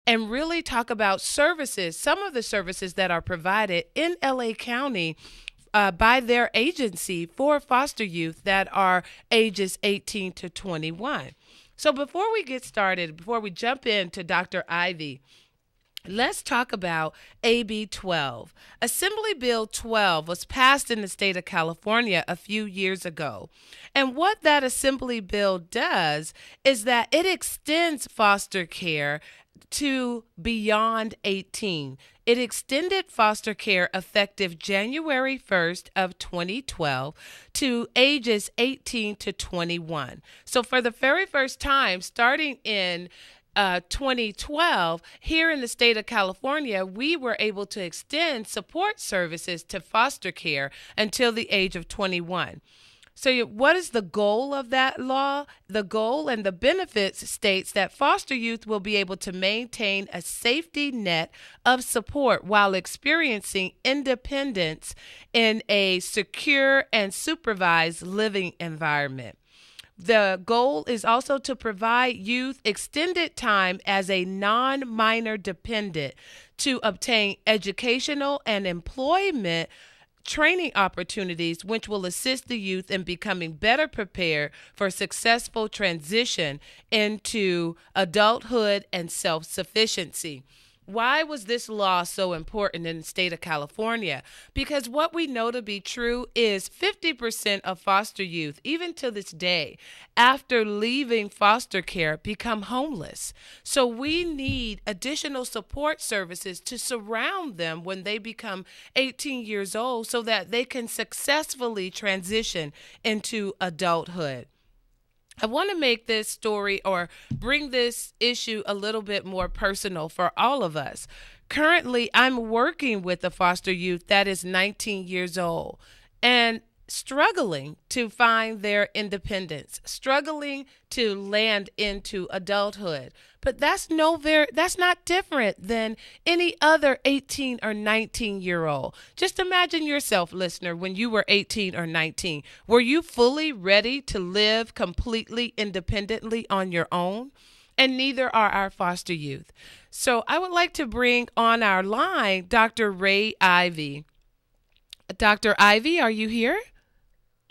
and really talk about services, some of the services that are provided in LA County by their agency for foster youth that are ages 18 to 21. So before we get started, before we jump into Dr. Ivy, let's talk about AB 12. Assembly Bill 12 was passed in the state of California a few years ago. And what that Assembly Bill does is that it extends foster care to beyond 18. It extended foster care effective January 1st of 2012 to ages 18 to 21. So for the very first time, starting in 2012, here in the state of California, we were able to extend support services to foster care until the age of 21. So what is the goal of that law? The goal and the benefits states that foster youth will be able to maintain a safety net of support while experiencing independence in a secure and supervised living environment. The goal is also to provide youth extended time as a non-minor dependent to obtain educational and employment training opportunities, which will assist the youth in becoming better prepared for successful transition into adulthood and self-sufficiency. Why was this law so important in the state of California? Because what we know to be true is 50% of foster youth, even to this day, after leaving foster care, become homeless. So we need additional support services to surround them when they become 18 years old so that they can successfully transition into adulthood. I want to make this story or bring this issue a little bit more personal for all of us. Currently, I'm working with a foster youth that is 19 years old and struggling to find their independence, struggling to land into adulthood. But that's not different than any other 18 or 19-year-old. Just imagine yourself, listener, when you were 18 or 19. Were you fully ready to live completely independently on your own? And neither are our foster youth. So I would like to bring on our line Dr. Ray Ivy. Dr. Ivy, are you here?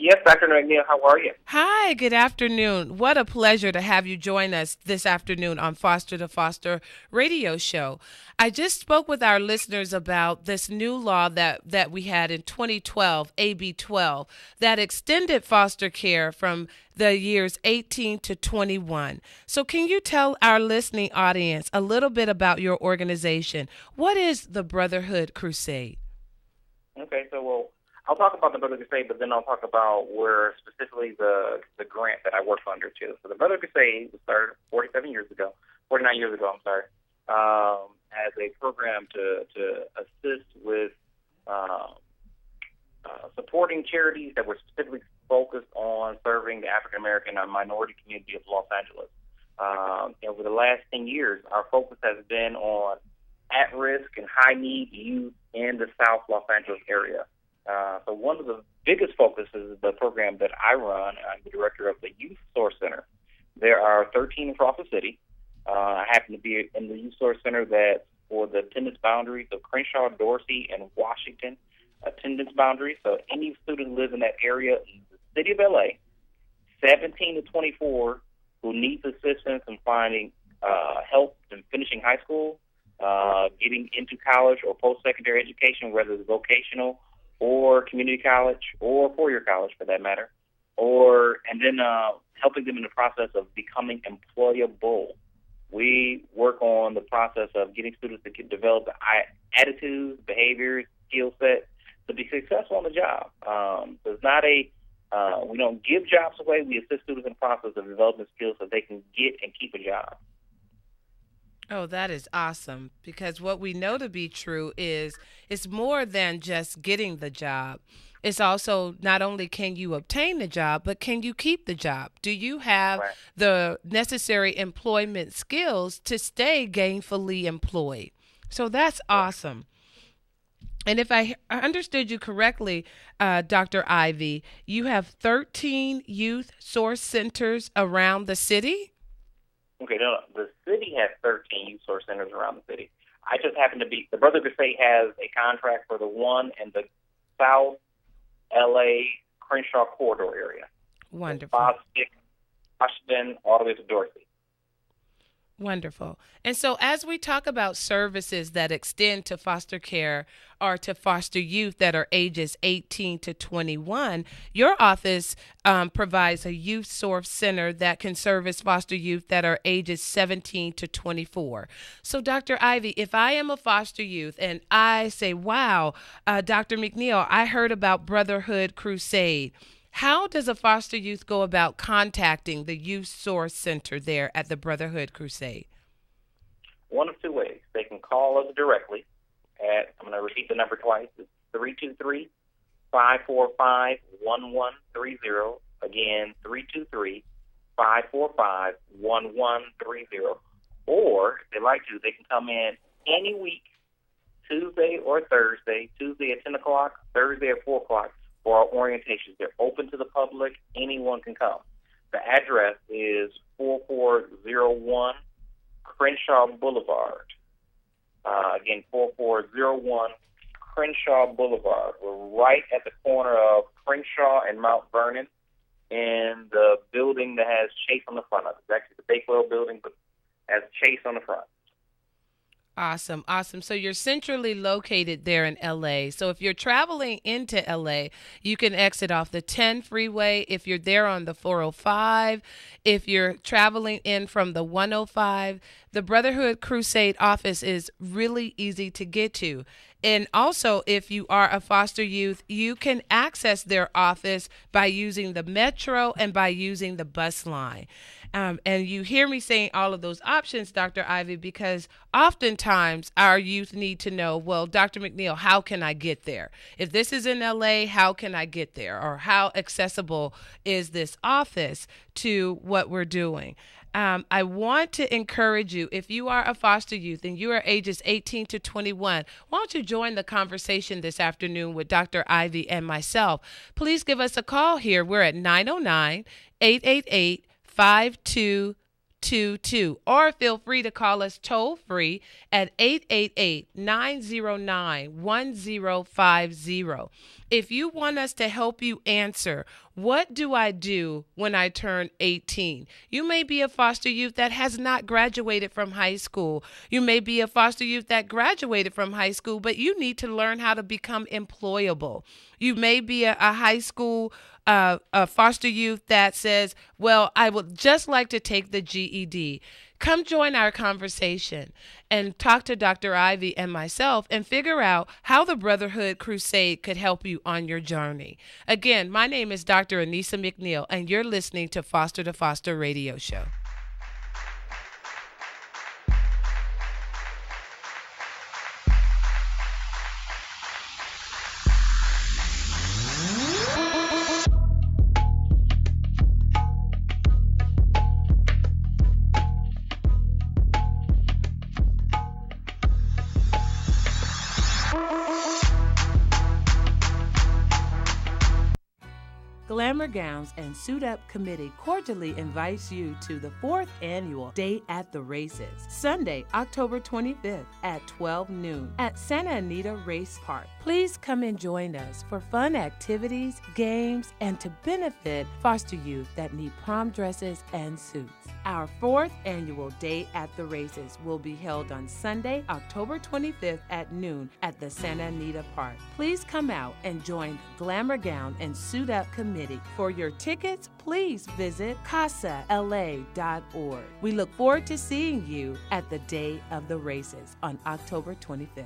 Yes, Dr. McNeil, how are you? Hi, good afternoon. What a pleasure to have you join us this afternoon on Foster to Foster radio show. I just spoke with our listeners about this new law that we had in 2012, AB 12, that extended foster care from the years 18 to 21. So can you tell our listening audience a little bit about your organization? What is the Brotherhood Crusade? Okay, I'll talk about the Brotherhood Crusade, but then I'll talk about where specifically the grant that I work under too. So the Brotherhood Crusade was started 49 years ago, as a program to assist with supporting charities that were specifically focused on serving the African American and minority community of Los Angeles. Over the last 10 years, our focus has been on at-risk and high-need youth in the South Los Angeles area. So one of the biggest focuses is the program that I run. I'm the director of the Youth Source Center. There are 13 across the city. I happen to be in the Youth Source Center that's for the attendance boundaries of Crenshaw, Dorsey, and Washington attendance boundaries. So any student who lives in that area in the city of LA, 17 to 24, who needs assistance in finding help in finishing high school, getting into college or post-secondary education, whether it's vocational or community college or four-year college for that matter, and then helping them in the process of becoming employable. We work on the process of getting students to develop the attitudes, behaviors, skill set to be successful on the job. So it's not we don't give jobs away. We assist students in the process of developing skills so they can get and keep a job. Oh, that is awesome, because what we know to be true is it's more than just getting the job. It's also not only can you obtain the job, but can you keep the job? Do you have Right. the necessary employment skills to stay gainfully employed? So that's awesome. And if I understood you correctly, Dr. Ivy, you have 13 youth source centers around the city? Okay, no, the city has 13 youth source centers around the city. I just happen to be, the Brother Crusade has a contract for the one in the South LA Crenshaw corridor area. Wonderful. Bostic, Washington, all the way to Dorothy. Wonderful. And so as we talk about services that extend to foster care or to foster youth that are ages 18 to 21, your office provides a youth source center that can service foster youth that are ages 17 to 24. So Dr. Ivy, if I am a foster youth and I say, wow, Dr. McNeil, I heard about Brotherhood Crusade. How does a foster youth go about contacting the Youth Source Center there at the Brotherhood Crusade? One of two ways. They can call us directly at, I'm going to repeat the number twice, it's 323-545-1130. Again, 323-545-1130. Or, if they like to, they can come in any week, Tuesday or Thursday, Tuesday at 10 o'clock, Thursday at 4 o'clock, for our orientations. They're open to the public. Anyone can come. The address is 4401 Crenshaw Boulevard. Again, 4401 Crenshaw Boulevard. We're right at the corner of Crenshaw and Mount Vernon in the building that has Chase on the front of it. It's actually the Bakewell building, but has Chase on the front. Awesome, awesome. So you're centrally located there in LA. So if you're traveling into LA, you can exit off the 10 freeway. If you're there on the 405, if you're traveling in from the 105, the Brotherhood Crusade office is really easy to get to. And also, if you are a foster youth, you can access their office by using the metro and by using the bus line. And you hear me saying all of those options, Dr. Ivy, because oftentimes our youth need to know, well, Dr. McNeil, how can I get there? If this is in LA, how can I get there? Or how accessible is this office to what we're doing? I want to encourage you, if you are a foster youth and you are ages 18 to 21, why don't you join the conversation this afternoon with Dr. Ivy and myself? Please give us a call here. We're at 909-888-5222, or feel free to call us toll free at 888-909-1050. If you want us to help you answer, what do I do when I turn 18? You may be a foster youth that has not graduated from high school. You may be a foster youth that graduated from high school, but you need to learn how to become employable. You may be a high school a foster youth that says, well, I would just like to take the GED. Come join our conversation and talk to Dr. Ivy and myself and figure out how the Brotherhood Crusade could help you on your journey. Again, my name is Dr. Anissa McNeil, and you're listening to Foster to Foster Radio Show. Glamour Gowns and Suit Up Committee cordially invites you to the 4th annual Day at the Races, Sunday, October 25th at 12 noon at Santa Anita Race Park. Please come and join us for fun activities, games, and to benefit foster youth that need prom dresses and suits. Our 4th annual Day at the Races will be held on Sunday, October 25th at noon at the Santa Anita Park. Please come out and join the Glamour Gown and Suit Up Committee. For your tickets, please visit Kcaa.org. We look forward to seeing you at the Day of the Races on October 25th.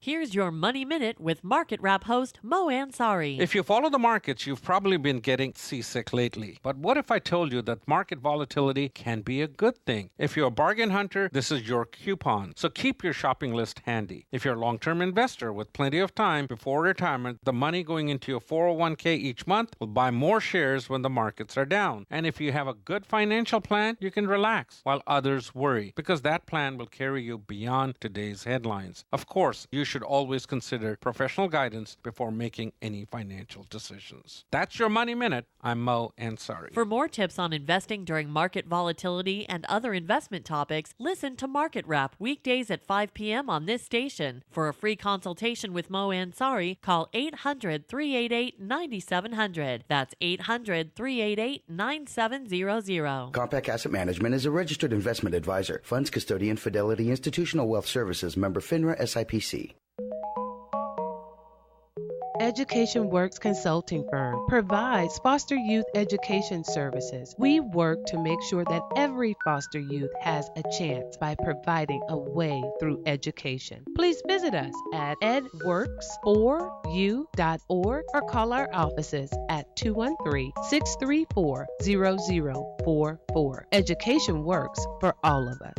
Here's your Money Minute with Market Wrap host Mo Ansari. If you follow the markets, you've probably been getting seasick lately. But what if I told you that market volatility can be a good thing? If you're a bargain hunter, this is your coupon. So keep your shopping list handy. If you're a long-term investor with plenty of time before retirement, the money going into your 401k each month will buy more shares when the markets are down. And if you have a good financial plan, you can relax while others worry, because that plan will carry you beyond today's headlines. Of course, you should always consider professional guidance before making any financial decisions. That's your Money Minute. I'm Mo Ansari. For more tips on investing during market volatility and other investment topics, listen to Market Wrap weekdays at 5 p.m. on this station. For a free consultation with Mo Ansari, call 800-388-9700. That's 800-388-9700. Compact Asset Management is a registered investment advisor. Funds custodian, Fidelity Institutional Wealth Services, member FINRA SIPC. Education Works consulting firm provides foster youth education services. We work to make sure that every foster youth has a chance by providing a way through education. Please visit us at edworks4u.org or call our offices at 213-634-0044. Education works for all of us.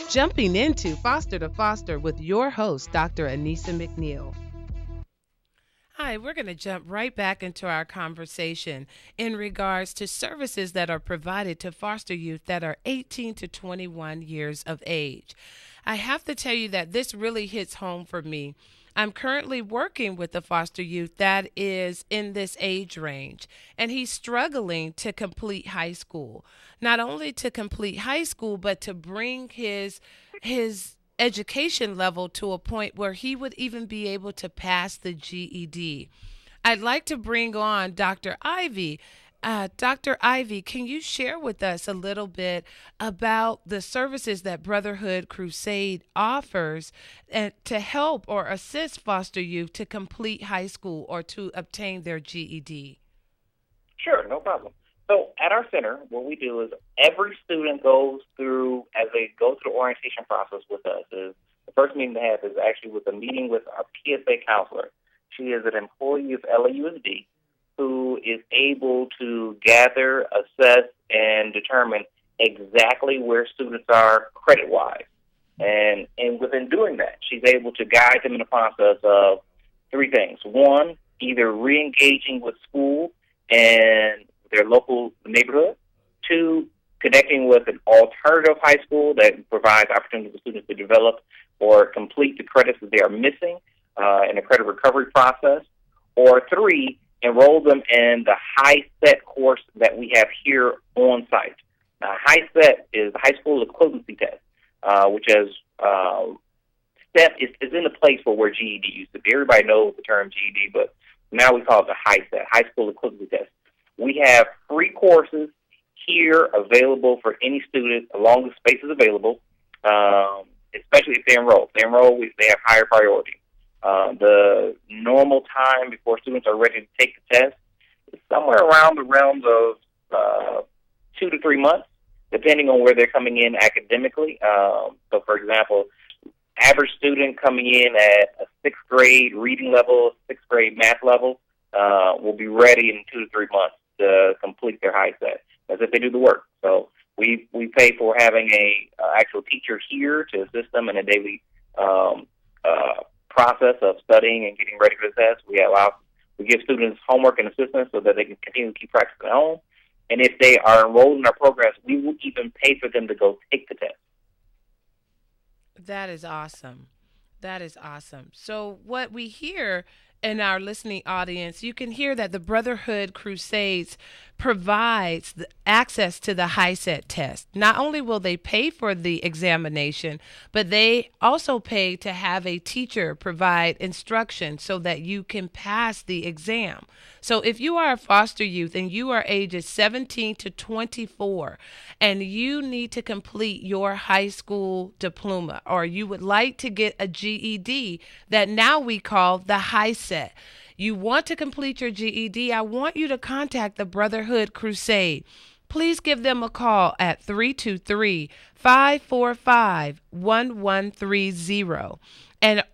Jumping into Foster to Foster with your host, Dr. Anissa McNeil. Hi, we're going to jump right back into our conversation in regards to services that are provided to foster youth that are 18 to 21 years of age. I have to tell you that this really hits home for me. I'm currently working with a foster youth that is in this age range, and he's struggling to complete high school. Not only to complete high school, but to bring his education level to a point where he would even be able to pass the GED. I'd like to bring on Dr. Ivy. Dr. Ivy, can you share with us a little bit about the services that Brotherhood Crusade offers to help or assist foster youth to complete high school or to obtain their GED? Sure, no problem. So at our center, what we do is every student goes through, as they go through the orientation process with us, is the first meeting they have is actually with a meeting with our PSA counselor. She is an employee of LAUSD who is able to gather, assess, and determine exactly where students are credit-wise. And within doing that, she's able to guide them in the process of three things. One, either re-engaging with school and their local neighborhood. Two, connecting with an alternative high school that provides opportunities for students to develop or complete the credits that they are missing in the credit recovery process. Or three, enroll them in the HiSET course that we have here on site. Now, HiSET is the high school equivalency test, which is step is in the place for where GED used to be. Everybody knows the term GED, but now we call it the HiSET, high school equivalency test. We have free courses here available for any student, as long as space is available, especially if they enroll. If they enroll, they have higher priority. The normal time before students are ready to take the test is somewhere around the realms of 2 to 3 months, depending on where they're coming in academically. So, for example, average student coming in at a 6th grade reading level, 6th grade math level, will be ready in 2 to 3 months to complete their HiSET, as if they do the work. So we pay for having a actual teacher here to assist them in a daily process of studying and getting ready for the test. We give students homework and assistance so that they can continue to keep practicing at home. And if they are enrolled in our programs, we will even pay for them to go take the test. That is awesome. That is awesome. So what we hear in our listening audience, you can hear that the Brotherhood Crusades provides the access to the HiSET test. Not only will they pay for the examination, but they also pay to have a teacher provide instruction so that you can pass the exam. So if you are a foster youth and you are ages 17 to 24 and you need to complete your high school diploma, or you would like to get a GED that now we call the HiSET, you want to complete your GED, I want you to contact the Brotherhood Crusade. Please give them a call at 323-545-1130.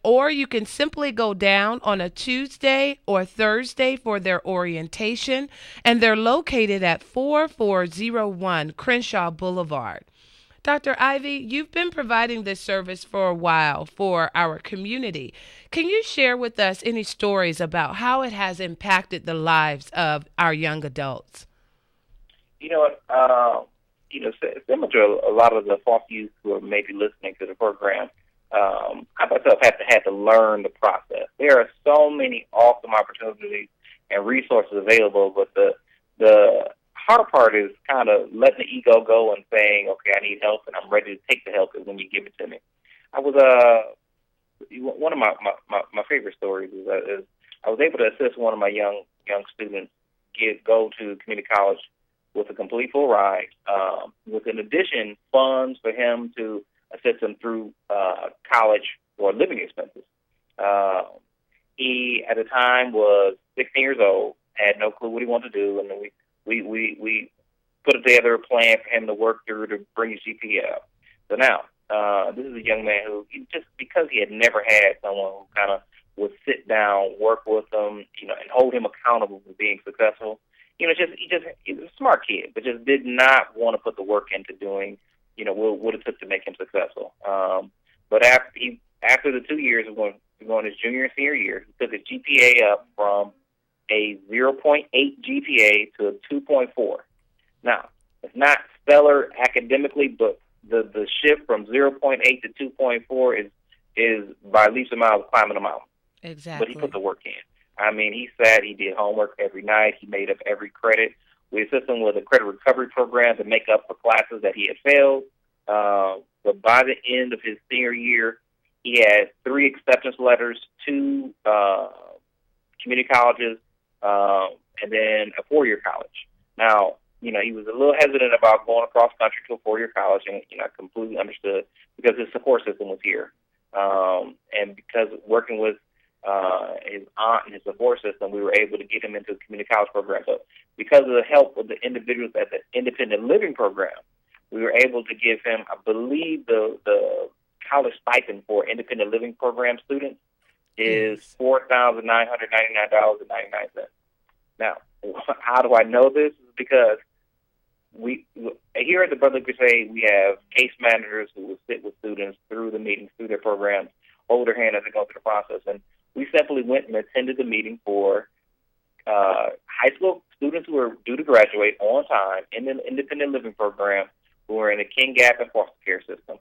Or you can simply go down on a Tuesday or Thursday for their orientation, and they're located at 4401 Crenshaw Boulevard. Dr. Ivy, you've been providing this service for a while for our community. Can you share with us any stories about how it has impacted the lives of our young adults? You know what? similar to a lot of the foster youth who are maybe listening to the program, I myself had to learn the process. There are so many awesome opportunities and resources available, but the hard part is kind of letting the ego go and saying, okay, I need help and I'm ready to take the help when you give it to me. I was one of my favorite stories is I was able to assist one of my young students go to community college with a complete full ride, with in addition funds for him to assist him through college or living expenses. He at the time was 16 years old, had no clue what he wanted to do, and then we put together a plan for him to work through to bring his GPA up. So now, this is a young man who, just because he had never had someone who kind of would sit down, work with him, and hold him accountable for being successful. He's a smart kid, but just did not want to put the work into doing, what it took to make him successful. But after the 2 years of going his junior and senior year, he took his GPA up from a 0.8 GPA to a 2.4. Now, it's not stellar academically, but the shift from 0.8 to 2.4 is by leaps and miles climbing a mountain. Exactly. But he put the work in. I mean, he sat, he did homework every night, he made up every credit. We assisted him with a credit recovery program to make up for classes that he had failed. But by the end of his senior year, he had 3 acceptance letters, 2 community colleges, and then a 4-year college. Now, he was a little hesitant about going across country to a 4-year college, and I completely understood because his support system was here, and because working with his aunt and his support system, we were able to get him into a community college program. So, because of the help of the individuals at the independent living program, we were able to give him, I believe, the college stipend for independent living program students is $4,999.99. Now, how do I know this? Because we here at the Brotherly Crusade, we have case managers who will sit with students through the meetings, through their programs, hold their hand as they go through the process. And we simply went and attended the meeting for high school students who are due to graduate on time in the independent living program who are in the King Gap and foster care system.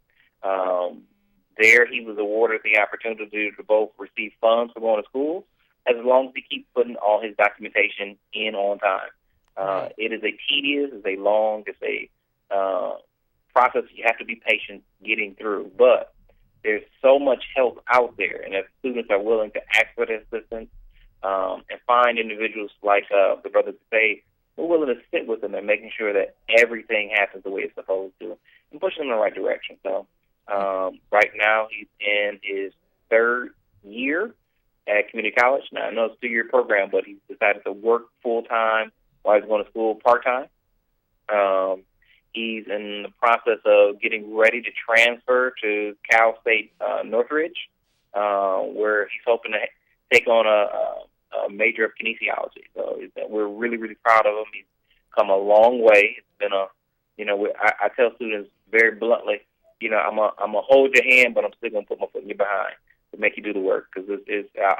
There, he was awarded the opportunity to both receive funds for going to school, as long as he keeps putting all his documentation in on time. It is a tedious, it's a long, it's a process you have to be patient getting through. But there's so much help out there, and if students are willing to ask for the assistance and find individuals like the Brothers say, we're willing to sit with them and making sure that everything happens the way it's supposed to and push them in the right direction. So right now he's in his 3rd year at community college. Now, I know it's a 2-year program, but he's decided to work full-time while he's going to school part-time. He's in the process of getting ready to transfer to Cal State Northridge, where he's hoping to take on a major of kinesiology. So we're really, really proud of him. He's come a long way. It's been I tell students very bluntly, I'm gonna hold your hand, but I'm still gonna put my foot in your behind to make you do the work, because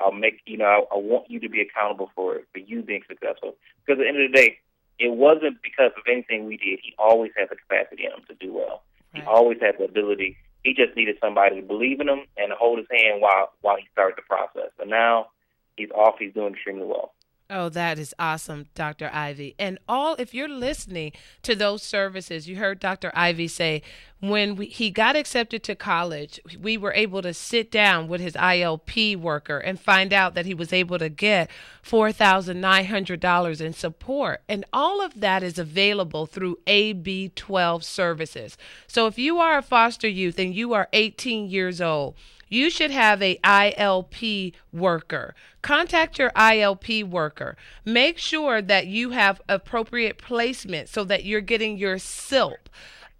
I'll make I want you to be accountable for it, for you being successful. Because at the end of the day, it wasn't because of anything we did. He always had the capacity in him to do well. Right. He always had the ability. He just needed somebody to believe in him and to hold his hand while he started the process. But now he's off. He's doing extremely well. Oh, that is awesome, Dr. Ivy. And if you're listening to those services, you heard Dr. Ivy say when he got accepted to college, we were able to sit down with his ILP worker and find out that he was able to get $4,900 in support. And all of that is available through AB 12 services. So if you are a foster youth and you are 18 years old, you should have a ILP worker. Contact your ILP worker. Make sure that you have appropriate placement so that you're getting your SILP,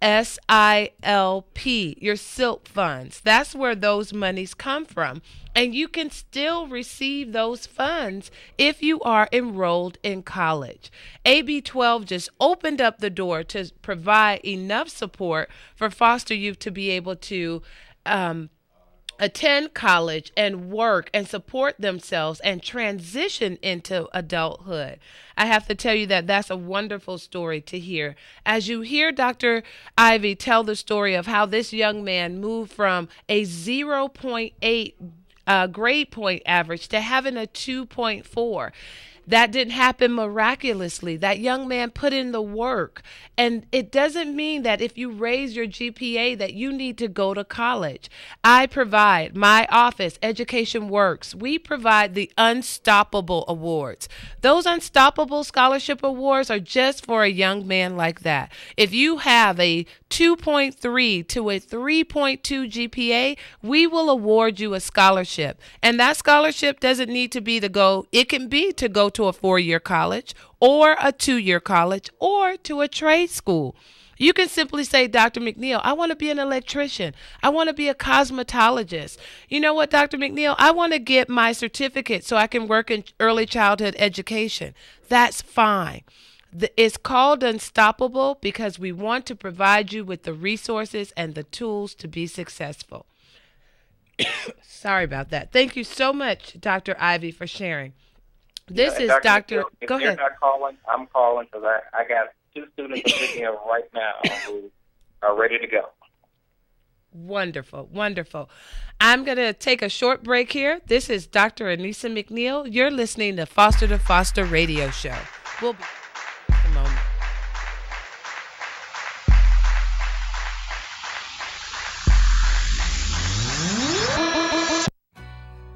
SILP, your SILP funds. That's where those monies come from. And you can still receive those funds if you are enrolled in college. AB 12 just opened up the door to provide enough support for foster youth to be able to attend college and work and support themselves and transition into adulthood. I have to tell you that that's a wonderful story to hear. As you hear Dr. Ivy tell the story of how this young man moved from a 0.8 grade point average to having a 2.4. That didn't happen miraculously. That young man put in the work. And it doesn't mean that if you raise your GPA that you need to go to college. I provide, my office, Education Works, we provide the Unstoppable Awards. Those Unstoppable Scholarship Awards are just for a young man like that. If you have a 2.3 to a 3.2 GPA, we will award you a scholarship. And that scholarship doesn't need to be to go, it can be to go to a 4-year college or a 2-year college or to a trade school. You can simply say, Dr. McNeil, I want to be an electrician. I want to be a cosmetologist. You know what, Dr. McNeil, I want to get my certificate so I can work in early childhood education. That's fine. It's called Unstoppable because we want to provide you with the resources and the tools to be successful. Sorry about that. Thank you so much, Dr. Ivy, for sharing. This is Dr. If Go you're ahead. not calling, I'm calling because I got 2 students sitting here right now who are ready to go. Wonderful, wonderful. I'm going to take a short break here. This is Dr. Anissa McNeil. You're listening to Foster to Foster Radio Show. We'll be back in a moment.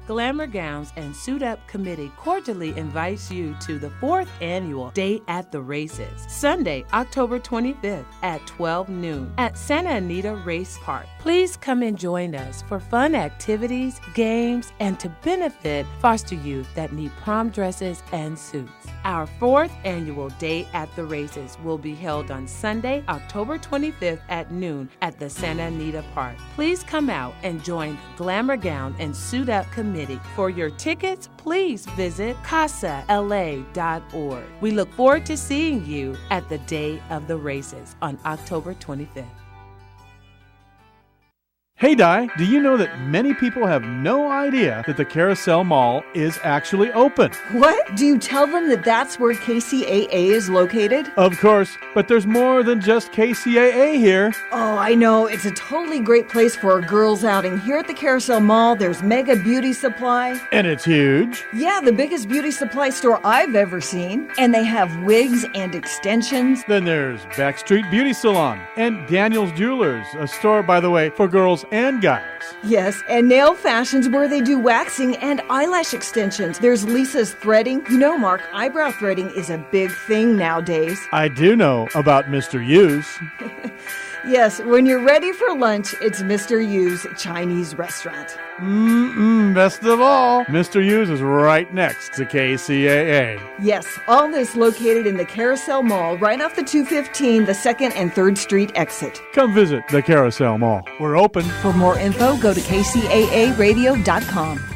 Glamour Gowns and Suit Up Committee cordially invites you to the 4th annual Day at the Races, Sunday, October 25th at 12 noon at Santa Anita Race Park. Please come and join us for fun activities, games, and to benefit foster youth that need prom dresses and suits. Our 4th annual Day at the Races will be held on Sunday, October 25th at noon at the Santa Anita Park. Please come out and join the Glamour Gown and Suit Up Committee. For your tickets, please visit CCAALA.org. We look forward to seeing you at the Day of the Races on October 25th. Hey Di, do you know that many people have no idea that the Carousel Mall is actually open? What? Do you tell them that that's where Kcaa is located? Of course, but there's more than just KCAA here. Oh, I know. It's a totally great place for a girls' outing. Here at the Carousel Mall, there's Mega Beauty Supply. And it's huge. Yeah, the biggest beauty supply store I've ever seen. And they have wigs and extensions. Then there's Backstreet Beauty Salon and Daniel's Jewelers, a store, by the way, for girls and guys. Yes, and Nail Fashions where they do waxing and eyelash extensions. There's Lisa's Threading. You know, Mark, eyebrow threading is a big thing nowadays. I do know about Mr. Yu's. Yes, when you're ready for lunch, it's Mr. Yu's Chinese restaurant. Best of all, Mr. Yu's is right next to KCAA. Yes, all this located in the Carousel Mall, right off the 215, the 2nd and 3rd Street exit. Come visit the Carousel Mall. We're open. For more info, go to kcaaradio.com.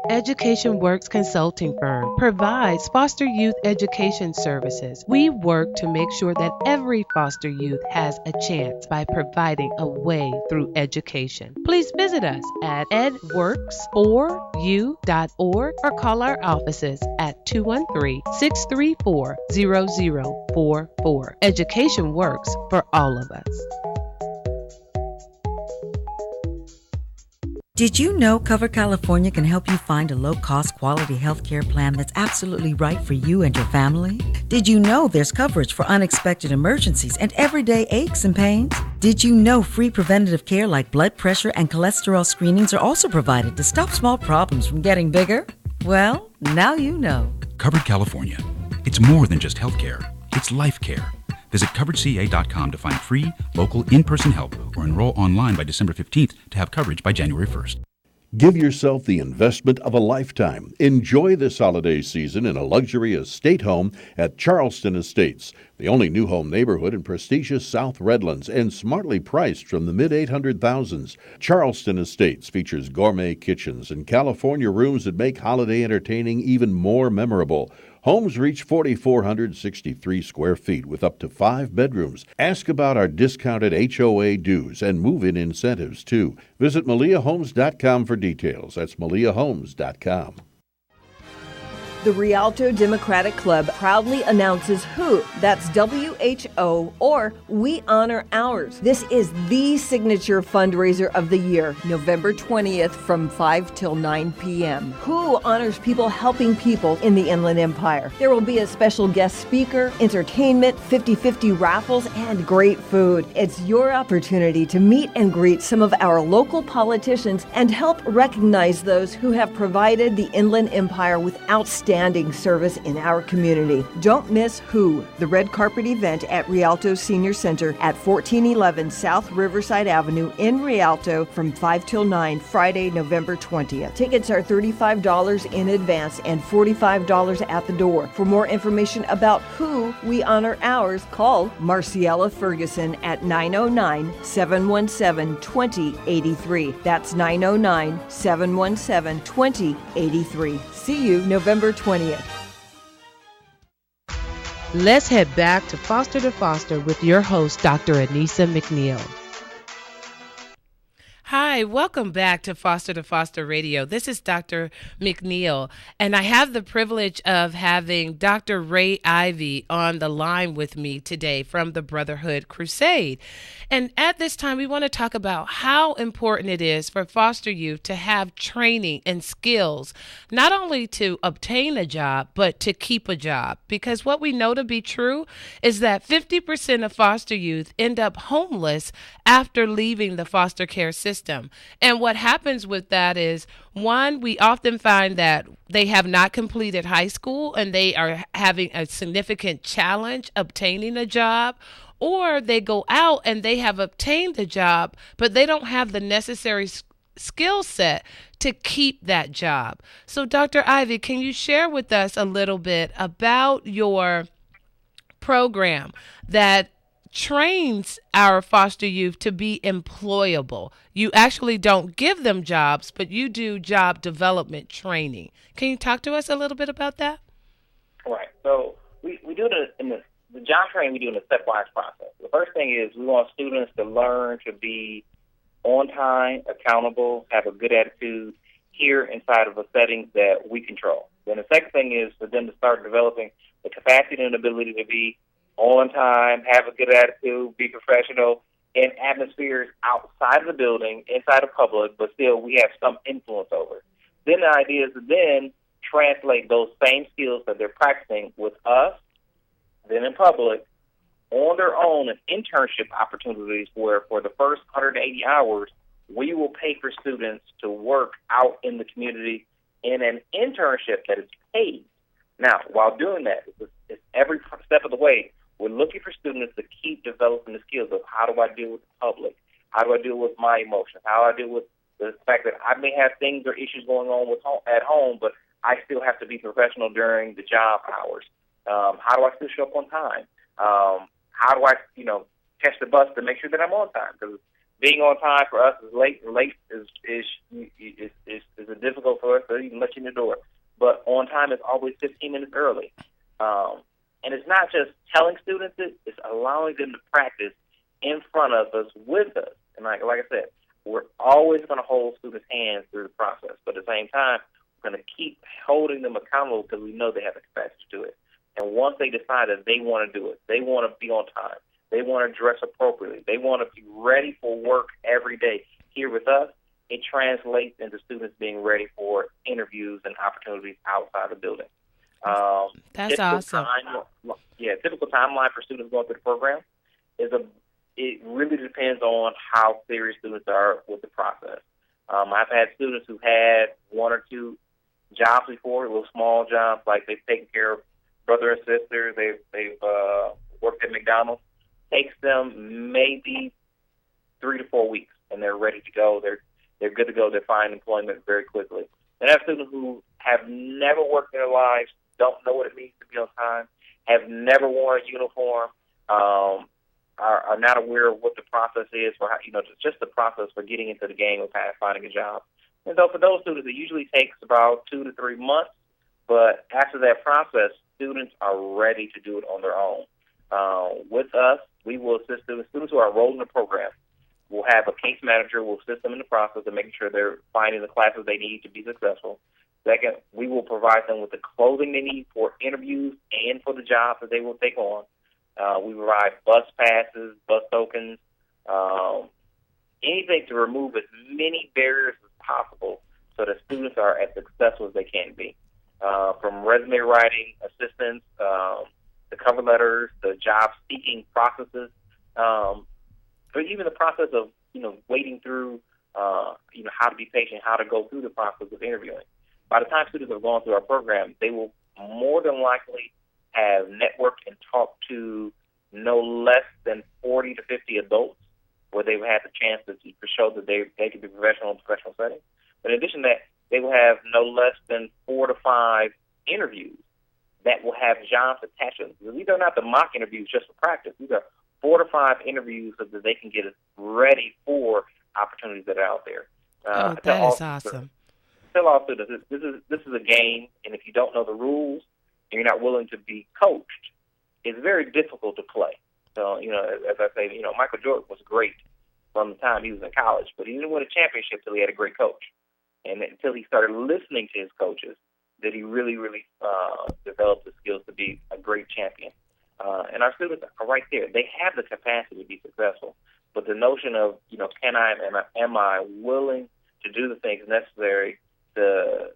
Education Works Consulting Firm provides foster youth education services. We work to make sure that every foster youth has a chance by providing a way through education. Please visit us at edworks4u.org or call our offices at 213-634-0044. Education works for all of us. Did you know Cover California can help you find a low-cost quality healthcare plan that's absolutely right for you and your family? Did you know there's coverage for unexpected emergencies and everyday aches and pains? Did you know free preventative care like blood pressure and cholesterol screenings are also provided to stop small problems from getting bigger? Well, now you know. Covered California. It's more than just healthcare. It's life care. Visit CoveredCA.com to find free, local, in-person help or enroll online by December 15th to have coverage by January 1st. Give yourself the investment of a lifetime. Enjoy this holiday season in a luxury estate home at Charleston Estates, the only new home neighborhood in prestigious South Redlands and smartly priced from the mid-800,000s. Charleston Estates features gourmet kitchens and California rooms that make holiday entertaining even more memorable. Homes reach 4,463 square feet with up to 5 bedrooms. Ask about our discounted HOA dues and move-in incentives, too. Visit MaliaHomes.com for details. That's MaliaHomes.com. The Rialto Democratic Club proudly announces WHO, that's WHO, or We Honor Ours. This is the signature fundraiser of the year, November 20th from 5 till 9 p.m. WHO honors people helping people in the Inland Empire. There will be a special guest speaker, entertainment, 50-50 raffles, and great food. It's your opportunity to meet and greet some of our local politicians and help recognize those who have provided the Inland Empire with outstanding service in our community. Don't miss WHO, the red carpet event at Rialto Senior Center at 1411 South Riverside Avenue in Rialto from 5 till 9, Friday, November 20th. Tickets are $35 in advance and $45 at the door. For more information about WHO, We Honor Ours, call Marciella Ferguson at 909-717-2083. That's 909-717-2083. See you November 20th. Let's head back to Foster with your host, Dr. Anissa McNeil. Hi, welcome back to Foster Radio. This is Dr. McNeil, and I have the privilege of having Dr. Ray Ivy on the line with me today from the Brotherhood Crusade. And at this time, we want to talk about how important it is for foster youth to have training and skills, not only to obtain a job, but to keep a job. Because what we know to be true is that 50% of foster youth end up homeless after leaving the foster care system. And what happens with that is, one, we often find that they have not completed high school and they are having a significant challenge obtaining a job, or they go out and they have obtained a job, but they don't have the necessary skill set to keep that job. So, Dr. Ivy, can you share with us a little bit about your program that trains our foster youth to be employable? You actually don't give them jobs, but you do job development training. Can you talk to us a little bit about that? Right. So we do it in the job training. We do in a stepwise process. The first thing is we want students to learn to be on time, accountable, have a good attitude here inside of a setting that we control. Then the second thing is for them to start developing the capacity and ability to be on time, have a good attitude, be professional in atmospheres outside of the building, inside of public, but still we have some influence over. Then the idea is to then translate those same skills that they're practicing with us, then in public, on their own, and internship opportunities where for the first 180 hours, we will pay for students to work out in the community in an internship that is paid. Now, while doing that, it's every step of the way, we're looking for students to keep developing the skills of how do I deal with the public, how do I deal with my emotions, how do I deal with the fact that I may have things or issues going on at home, but I still have to be professional during the job hours. How do I still show up on time? How do I, catch the bus to make sure that I'm on time? Because being on time for us is late, and late is difficult for us to even let you in the door. But on time is always 15 minutes early. And it's not just telling students it's allowing them to practice in front of us, with us. And like I said, we're always going to hold students' hands through the process. But at the same time, we're going to keep holding them accountable because we know they have the capacity to do it. And once they decide that they want to do it, they want to be on time, they want to dress appropriately, they want to be ready for work every day here with us, it translates into students being ready for interviews and opportunities outside the building. That's awesome. Typical timeline for students going through the program it really depends on how serious students are with the process. I've had students who had one or two jobs before, little small jobs, like they've taken care of brother and sister, they've worked at McDonald's. Takes them maybe 3 to 4 weeks, and they're ready to go. They're good to go. They find employment very quickly. And I have students who have never worked in their lives, don't know what it means to be on time, have never worn a uniform, are not aware of what the process is for how, just the process for getting into the game of finding a job. And so for those students, it usually takes about 2 to 3 months. But after that process, students are ready to do it on their own. With us, we will assist students who are enrolled in the program. We'll have a case manager. We'll assist them in the process of making sure they're finding the classes they need to be successful. Second, we will provide them with the clothing they need for interviews and for the jobs that they will take on. We provide bus passes, bus tokens, anything to remove as many barriers as possible so that students are as successful as they can be. From resume writing, assistance, the cover letters, the job seeking processes, or even the process of, wading through, how to be patient, how to go through the process of interviewing. By the time students have gone through our program, they will more than likely have networked and talked to no less than 40 to 50 adults where they've had the chance to show that they can be professional in a professional setting. But in addition to that, they will have no less than 4 to 5 interviews that will have jobs attached to them. These are not the mock interviews just for practice. These are 4 to 5 interviews so that they can get ready for opportunities that are out there. That is awesome. Tell all students this is a game, and if you don't know the rules and you're not willing to be coached, it's very difficult to play. So, as I say, Michael Jordan was great from the time he was in college, but he didn't win a championship until he had a great coach. And until he started listening to his coaches, that he really, really developed the skills to be a great champion. And our students are right there. They have the capacity to be successful. But the notion of, am I willing to do the things necessary to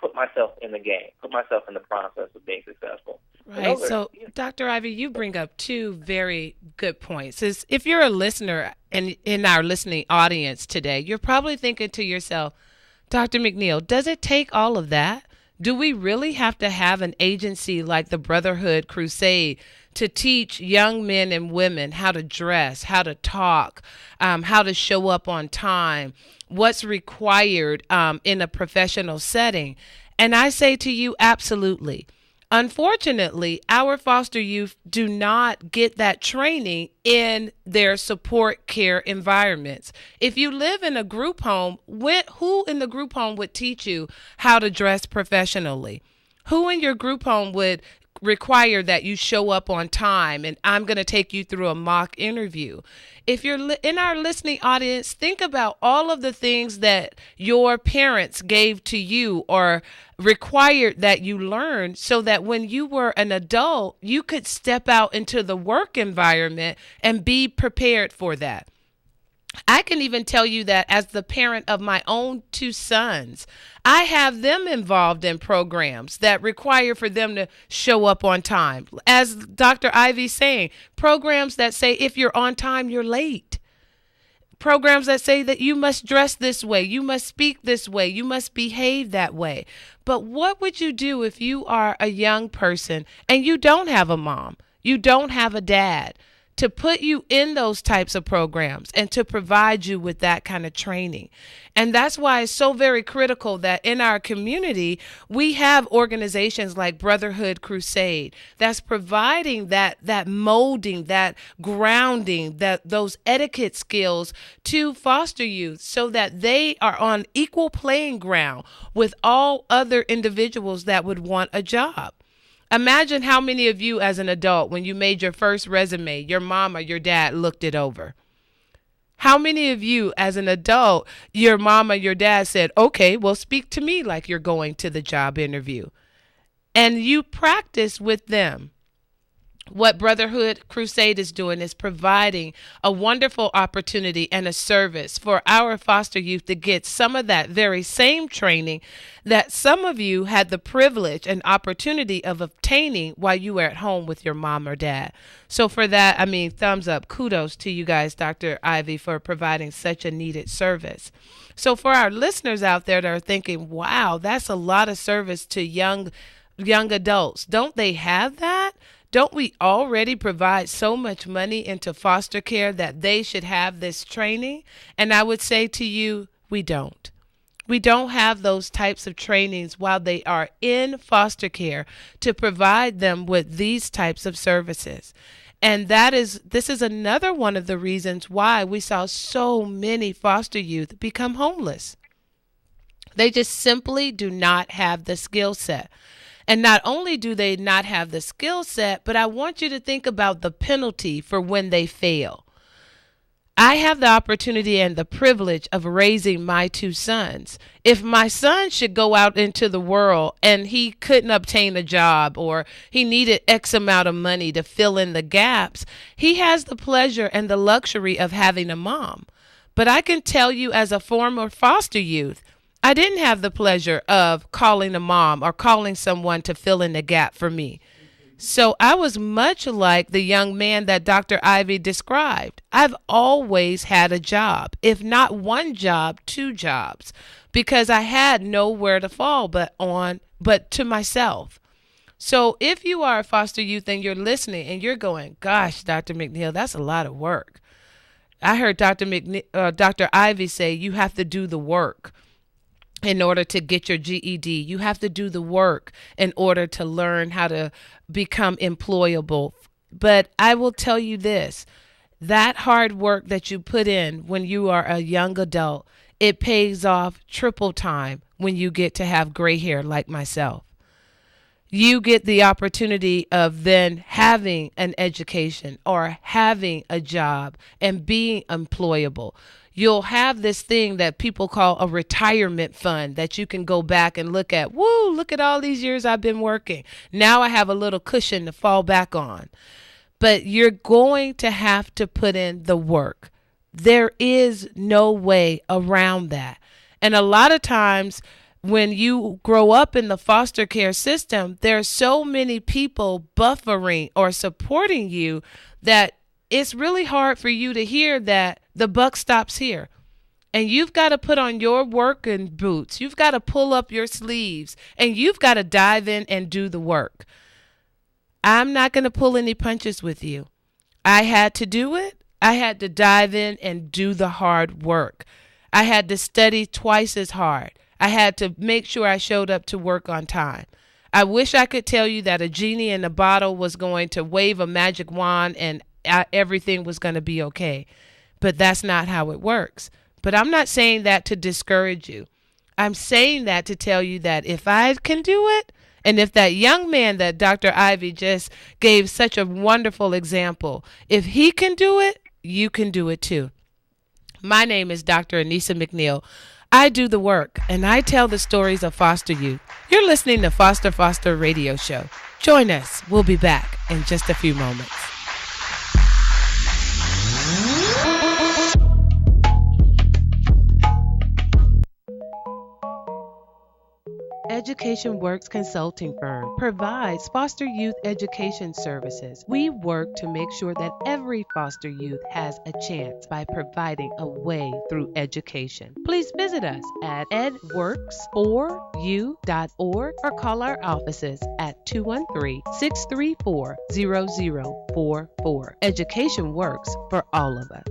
put myself in the game, put myself in the process of being successful. Right. So, Dr. Ivy, you bring up two very good points. If you're a listener and in our listening audience today, you're probably thinking to yourself, Dr. McNeil, does it take all of that? Do we really have to have an agency like the Brotherhood Crusade to teach young men and women how to dress, how to talk, how to show up on time, what's required in a professional setting? And I say to you, absolutely. Unfortunately, our foster youth do not get that training in their support care environments. If you live in a group home, who in the group home would teach you how to dress professionally? Who in your group home would require that you show up on time, and I'm going to take you through a mock interview? If you're in our listening audience, think about all of the things that your parents gave to you or required that you learn so that when you were an adult, you could step out into the work environment and be prepared for that. I can even tell you that as the parent of my own 2 sons, I have them involved in programs that require for them to show up on time. As Dr. Ivy's saying, programs that say if you're on time, you're late. Programs that say that you must dress this way, you must speak this way, you must behave that way. But what would you do if you are a young person and you don't have a mom, you don't have a dad, to put you in those types of programs and to provide you with that kind of training? And that's why it's so very critical that in our community, we have organizations like Brotherhood Crusade that's providing that molding, that grounding, those etiquette skills to foster youth so that they are on equal playing ground with all other individuals that would want a job. Imagine how many of you as an adult, when you made your first resume, your mom or your dad looked it over. How many of you as an adult, your mom or your dad said, okay, well, speak to me like you're going to the job interview. And you practice with them. What Brotherhood Crusade is doing is providing a wonderful opportunity and a service for our foster youth to get some of that very same training that some of you had the privilege and opportunity of obtaining while you were at home with your mom or dad. So for that, thumbs up, kudos to you guys, Dr. Ivy, for providing such a needed service. So for our listeners out there that are thinking, wow, that's a lot of service to young adults. Don't they have that? Don't we already provide so much money into foster care that they should have this training? And I would say to you, we don't. We don't have those types of trainings while they are in foster care to provide them with these types of services. And this is another one of the reasons why we saw so many foster youth become homeless. They just simply do not have the skill set. And not only do they not have the skill set, but I want you to think about the penalty for when they fail. I have the opportunity and the privilege of raising my two sons. If my son should go out into the world and he couldn't obtain a job, or he needed X amount of money to fill in the gaps, he has the pleasure and the luxury of having a mom. But I can tell you, as a former foster youth, I didn't have the pleasure of calling a mom or calling someone to fill in the gap for me. So I was much like the young man that Dr. Ivy described. I've always had a job, if not one job, two jobs, because I had nowhere to fall but to myself. So if you are a foster youth and you're listening and you're going, gosh, Dr. McNeil, that's a lot of work. I heard Dr. Ivy say you have to do the work in order to get your GED. You have to do the work in order to learn how to become employable. But I will tell you this, that hard work that you put in when you are a young adult, it pays off triple time when you get to have gray hair like myself. You get the opportunity of then having an education or having a job and being employable. You'll have this thing that people call a retirement fund that you can go back and look at. Woo, look at all these years I've been working. Now I have a little cushion to fall back on. But you're going to have to put in the work. There is no way around that. And a lot of times when you grow up in the foster care system, there are so many people buffering or supporting you that it's really hard for you to hear that the buck stops here. And you've got to put on your working boots. You've got to pull up your sleeves and you've got to dive in and do the work. I'm not going to pull any punches with you. I had to do it. I had to dive in and do the hard work. I had to study twice as hard. I had to make sure I showed up to work on time. I wish I could tell you that a genie in a bottle was going to wave a magic wand and everything was going to be okay. But that's not how it works. But I'm not saying that to discourage you. I'm saying that to tell you that if I can do it, and if that young man that Dr. Ivy just gave such a wonderful example, if he can do it, you can do it too. My name is Dr. Anissa McNeil. I do the work, and I tell the stories of foster youth. You're listening to Foster Radio Show. Join us. We'll be back in just a few moments. Education Works consulting firm provides foster youth education services. We work to make sure that every foster youth has a chance by providing a way through education. Please visit us at edworks4u.org or call our offices at 213-634-0044. Education works for all of us.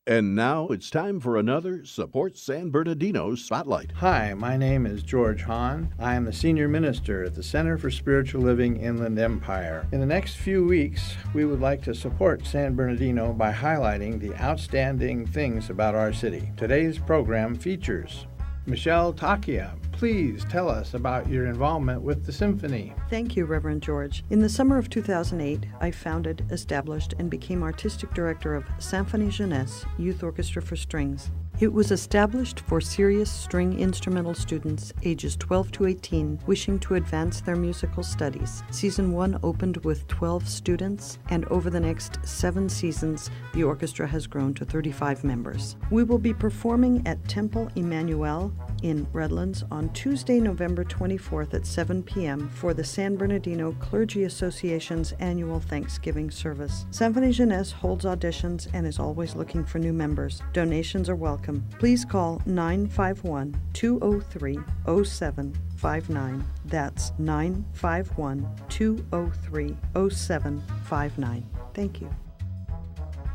And now it's time for another Support San Bernardino Spotlight. Hi, my name is George Hahn. I am the Senior Minister at the Center for Spiritual Living Inland Empire. In the next few weeks, we would like to support San Bernardino by highlighting the outstanding things about our city. Today's program features Michelle Takia. Please tell us about your involvement with the symphony. Thank you, Reverend George. In the summer of 2008, I founded, established, and became artistic director of Symphonie Jeunesse Youth Orchestra for Strings. It was established for serious string instrumental students ages 12 to 18 wishing to advance their musical studies. Season 1 opened with 12 students, and over the next 7 seasons, the orchestra has grown to 35 members. We will be performing at Temple Emmanuel in Redlands on Tuesday, November 24th at 7 p.m. for the San Bernardino Clergy Association's annual Thanksgiving service. Symphonie Jeunesse holds auditions and is always looking for new members. Donations are welcome. Please call 951-203-0759. That's 951-203-0759. Thank you.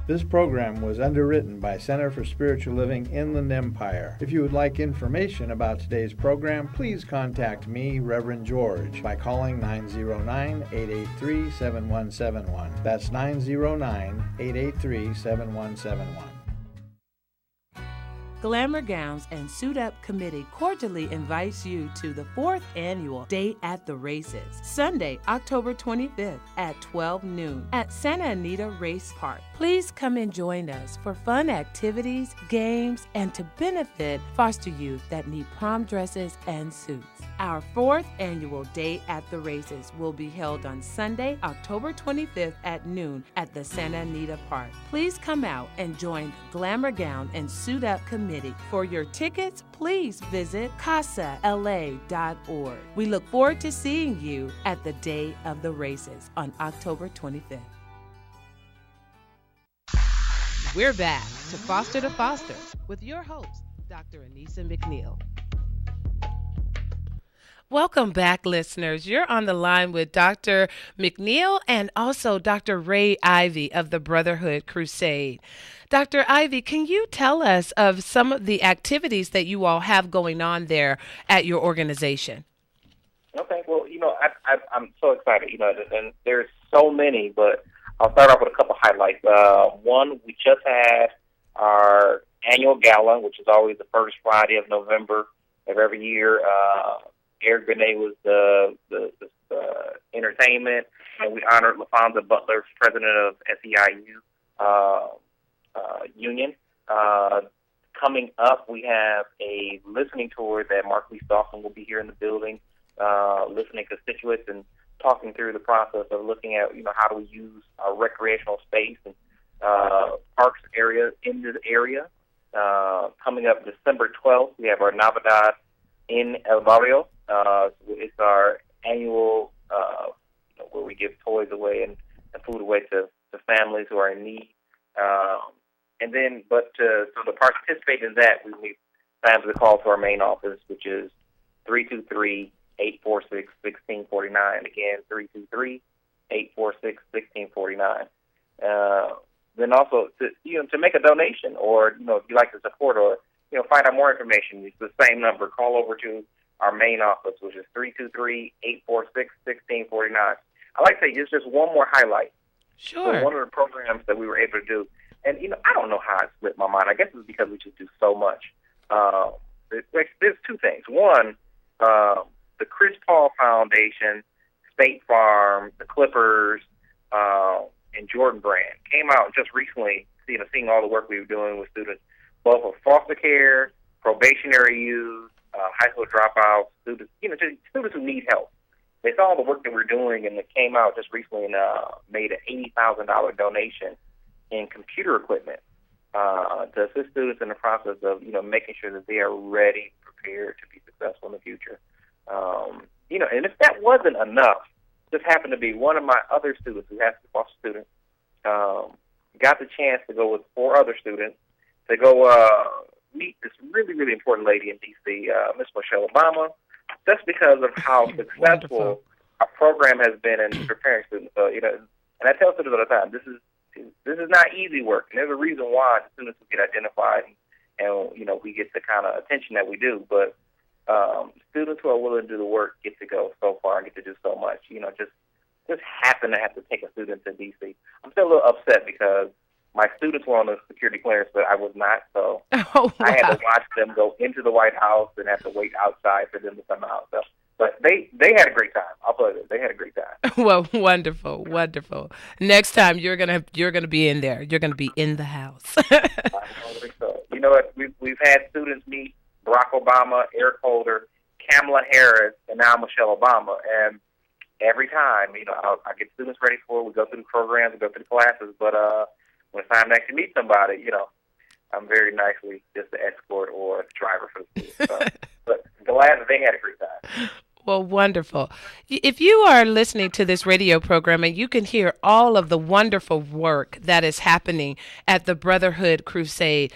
This program was underwritten by Center for Spiritual Living Inland Empire. If you would like information about today's program, please contact me, Reverend George, by calling 909-883-7171. That's 909-883-7171. Glamour Gowns and Suit Up Committee cordially invites you to the 4th annual Day at the Races, Sunday, October 25th at 12 noon at Santa Anita Race Park. Please come and join us for fun activities, games, and to benefit foster youth that need prom dresses and suits. Our 4th annual Day at the Races will be held on Sunday, October 25th at noon at the Santa Anita Park. Please come out and join the Glamour Gown and Suit Up Committee. For your tickets, please visit CCAALA.org. We look forward to seeing you at the Day of the Races on October 25th. We're back to Foster with your host, Dr. Anissa McNeil. Welcome back, listeners. You're on the line with Dr. McNeil and also Dr. Ray Ivy of the Brotherhood Crusade. Dr. Ivy, can you tell us of some of the activities that you all have going on there at your organization? Okay, well, I'm so excited, and there's so many, but I'll start off with a couple highlights. One, we just had our annual gala, which is always the first Friday of November of every year. Eric Benet was the entertainment, and we honored LaFonza Butler, president of SEIU Union. Coming up, we have a listening tour that Mark Lee Staughton will be here in the building, listening to constituents and talking through the process of looking at, how do we use our recreational space and parks area in this area. Coming up December 12th, we have our Navidad in El Barrio. It's our annual where we give toys away and food away to families who are in need. To participate in that, we need to call to our main office, which is 323-846-1649. Again, 323-846-1649. Then also to make a donation, or if you'd like to support or find out more information, it's the same number. Call over to our main office, which is 323-846-1649. I'd like to say just one more highlight. Sure. So one of the programs that we were able to do, and I don't know how it slipped my mind. I guess it's because we just do so much. There's two things. One, the Chris Paul Foundation, State Farm, the Clippers, and Jordan Brand came out just recently, seeing all the work we were doing with students, both of foster care, probationary youth, high school dropouts, students, students who need help. They saw the work that we're doing, and it came out just recently and made an $80,000 donation in computer equipment to assist students in the process of, making sure that they are ready, prepared to be successful in the future. And if that wasn't enough, this happened to be one of my other students who has to be a foster student, got the chance to go with 4 other students to go meet this really, really important lady in D.C., Miss Michelle Obama, just because of how successful our program has been in preparing students. And I tell students all the time, this is not easy work, and there's a reason why the students will get identified and we get the kind of attention that we do. But students who are willing to do the work get to go so far and get to do so much. Just happen to have to take a student to D.C. I'm still a little upset because my students were on the security clearance, but I was not. So I had to watch them go into the White House and have to wait outside for them to come out. So, but they had a great time. I'll tell you, they had a great time. Well, wonderful, wonderful. Next time you're gonna be in there. You're gonna be in the house. I think so. You know what? We've had students meet Barack Obama, Eric Holder, Kamala Harris, and now Michelle Obama, and every time, I get students ready for it. We go through the programs, we go through the classes, but when it's time to actually meet somebody, I'm very nicely just the escort or the driver for the students. So, but glad that they had a great time. Well, wonderful. If you are listening to this radio program and you can hear all of the wonderful work that is happening at the Brotherhood Crusade,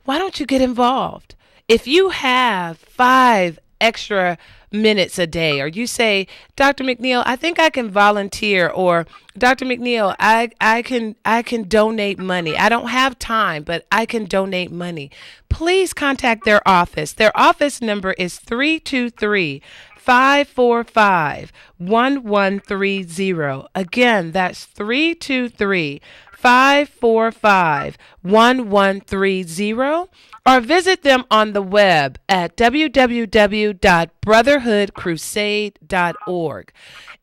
why don't you get involved? If you have 5 extra minutes a day, or you say, Dr. McNeil, I think I can volunteer, or Dr. McNeil, I can donate money. I don't have time, but I can donate money. Please contact their office. Their office number is 323 323-545-1130. Again, that's 323-545-1130. Or visit them on the web at www.brotherhoodcrusade.org.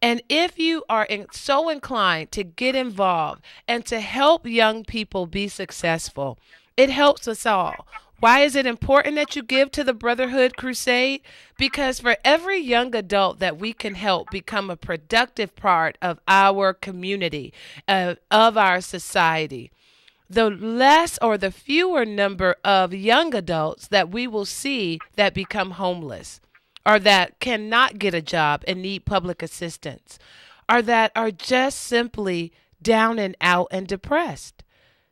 And if you are so inclined to get involved and to help young people be successful, it helps us all. Why is it important that you give to the Brotherhood Crusade? Because for every young adult that we can help become a productive part of our community, of our society, the less or the fewer number of young adults that we will see that become homeless, or that cannot get a job and need public assistance, or that are just simply down and out and depressed.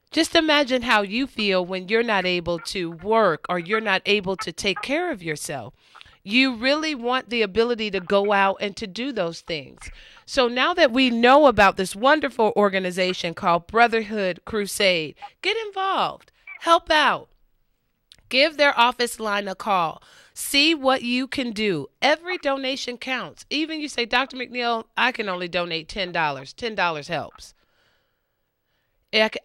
Just imagine how you feel when you're not able to work or you're not able to take care of yourself. You really want the ability to go out and to do those things. So now that we know about this wonderful organization called Brotherhood Crusade, get involved, help out. Give their office line a call. See what you can do. Every donation counts. Even you say, Dr. McNeil, I can only donate $10. $10 helps.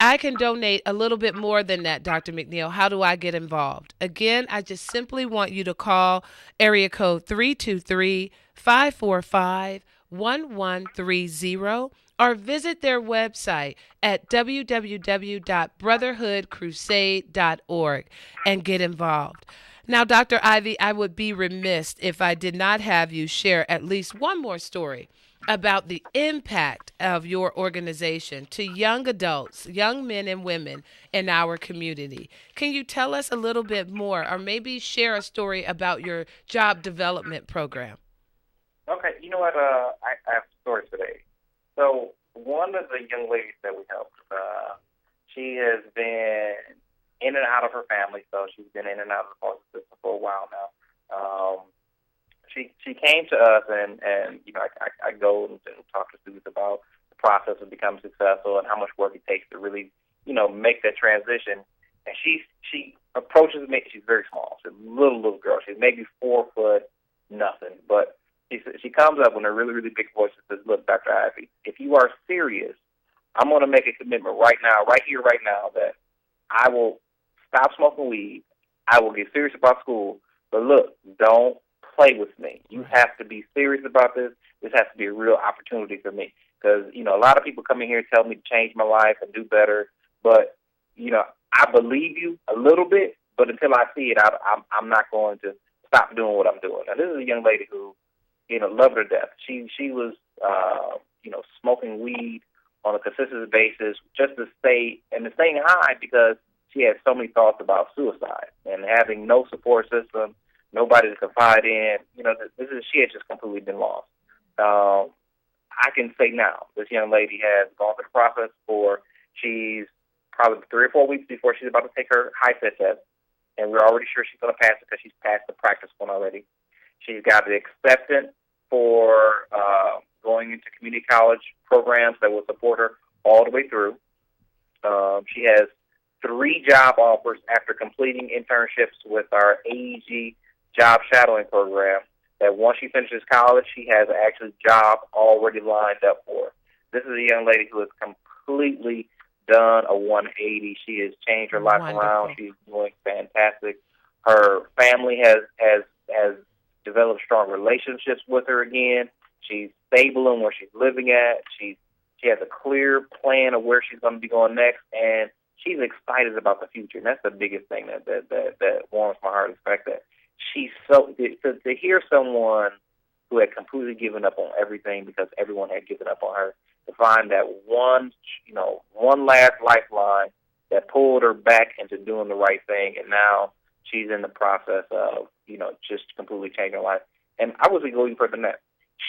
I can donate a little bit more than that, Dr. McNeil. How do I get involved? Again, I just simply want you to call area code 323-545-1130 or visit their website at www.brotherhoodcrusade.org and get involved. Now, Dr. Ivy, I would be remiss if I did not have you share at least one more story about the impact of your organization to young adults, young men and women in our community. Can you tell us a little bit more, or maybe share a story about your job development program? Okay, you know what? I have a story today. So one of the young ladies that we helped, she has been in and out of her family, so she's been in and out of the foster system for a while now. She came to us, and you know, I go and talk to students about the process of becoming successful and how much work it takes to really, you know, make that transition. And she approaches me. She's very small. She's a little girl. She's maybe 4 foot nothing, but she comes up with a really big voice and says, "Look, Dr. Ivy, if you are serious, I'm going to make a commitment right now, right here, right now, that I will stop smoking weed. I will get serious about school. But look, don't play with me. You have to be serious about this. This has to be a real opportunity for me." Because, you know, a lot of people come in here and tell me to change my life and do better. But, you know, I believe you a little bit, but until I see it, I'm not going to stop doing what I'm doing. Now, this is a young lady who, you know, loved her to death. She was, you know, smoking weed on a consistent basis just to stay, and to staying high because she had so many thoughts about suicide and having no support system, nobody to confide in. You know, she had just completely been lost. I can say now, this young lady has gone through the process she's probably 3 or 4 weeks before she's about to take her HiSET test, and we're already sure she's going to pass it because she's passed the practice one already. She's got the acceptance for going into community college programs that will support her all the way through. She has 3 job offers after completing internships with our AEG job shadowing program, that once she finishes college, she has an actual job already lined up for her. This is a young lady who has completely done a 180. She has changed her life around. She's doing fantastic. Her family has developed strong relationships with her again. She's stable in where she's living at. She has a clear plan of where she's going to be going next, and she's excited about the future. And that's the biggest thing that warms my heart, is the fact that she's to hear someone who had completely given up on everything because everyone had given up on her, to find that one last lifeline that pulled her back into doing the right thing, and now she's in the process of, you know, just completely changing her life. And I was going further than that.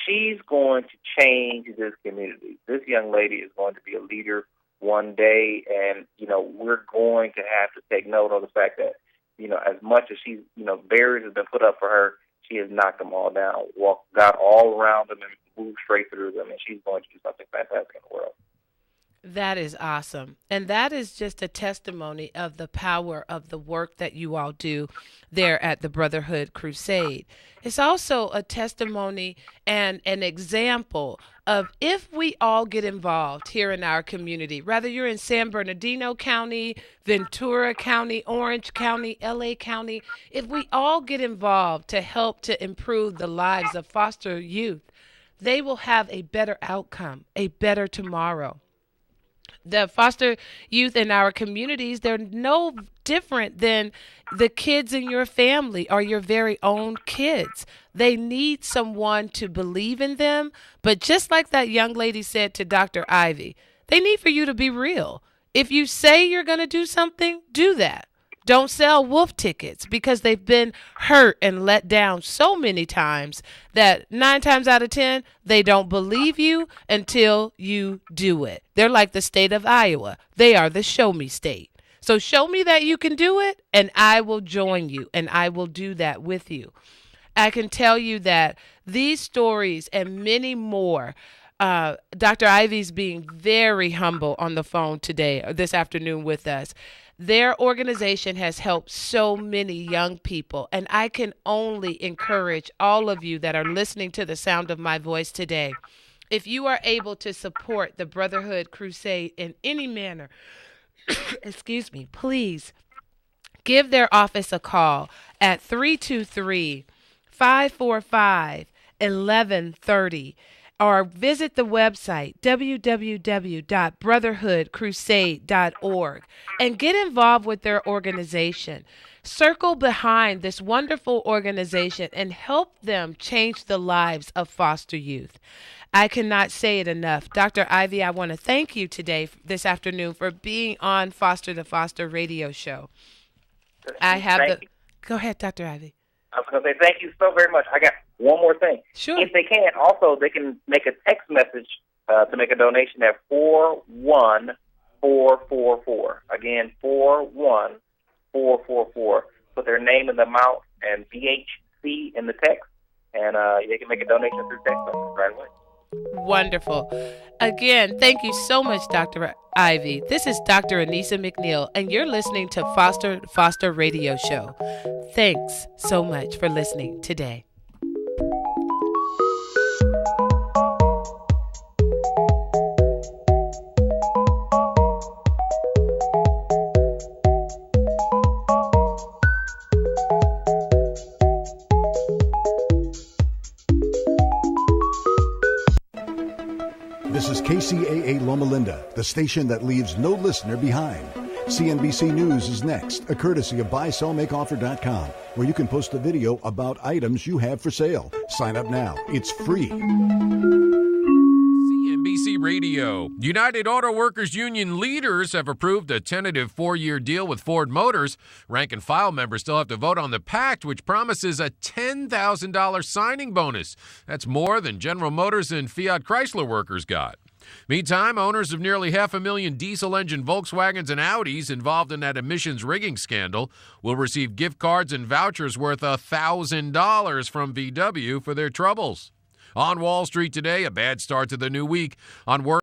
She's going to change this community. This young lady is going to be a leader one day, and, you know, we're going to have to take note of the fact that, you know, as much as she's, you know, barriers have been put up for her, she has knocked them all down, got all around them, and moved straight through them, and she's going to do something fantastic in the world. That is awesome. And that is just a testimony of the power of the work that you all do there at the Brotherhood Crusade. It's also a testimony and an example of if we all get involved here in our community, whether you're in San Bernardino County, Ventura County, Orange County, LA County, if we all get involved to help to improve the lives of foster youth, they will have a better outcome, a better tomorrow. The foster youth in our communities, they're no different than the kids in your family or your very own kids. They need someone to believe in them. But just like that young lady said to Dr. Ivy, they need for you to be real. If you say you're going to do something, do that. Don't sell wolf tickets, because they've been hurt and let down so many times that 9 times out of 10, they don't believe you until you do it. They're like the state of Iowa. They are the show me state. So show me that you can do it, and I will join you, and I will do that with you. I can tell you that these stories and many more, Dr. Ivy's being very humble on the phone this afternoon with us. Their organization has helped so many young people, and I can only encourage all of you that are listening to the sound of my voice today, if you are able to support the Brotherhood Crusade in any manner, excuse me, please give their office a call at 323-545-1130. Or visit the website, www.brotherhoodcrusade.org, and get involved with their organization. Circle behind this wonderful organization and help them change the lives of foster youth. I cannot say it enough. Dr. Ivy, I want to thank you this afternoon, for being on Foster to Foster radio show. Go ahead, Dr. Ivy. I was going to say thank you so very much. I got one more thing. Sure. If they can, also, they can make a text message to make a donation at 41444. Again, 41444. Put their name in the amount and BHC in the text, and they can make a donation through text message right away. Wonderful. Again, thank you so much, Dr. Ivy. This is Dr. Anissa McNeil, and you're listening to Foster to Foster Radio Show. Thanks so much for listening today. This is Kcaa Loma Linda, the station that leaves no listener behind. CNBC News is next, a courtesy of BuySellMakeOffer.com, where you can post a video about items you have for sale. Sign up now. It's free. CNBC Radio. United Auto Workers Union leaders have approved a tentative 4-year deal with Ford Motors. Rank and file members still have to vote on the pact, which promises a $10,000 signing bonus. That's more than General Motors and Fiat Chrysler workers got. Meantime, owners of nearly 500,000 diesel-engine Volkswagens and Audis involved in that emissions rigging scandal will receive gift cards and vouchers worth $1,000 from VW for their troubles. On Wall Street today, a bad start to the new week. On work.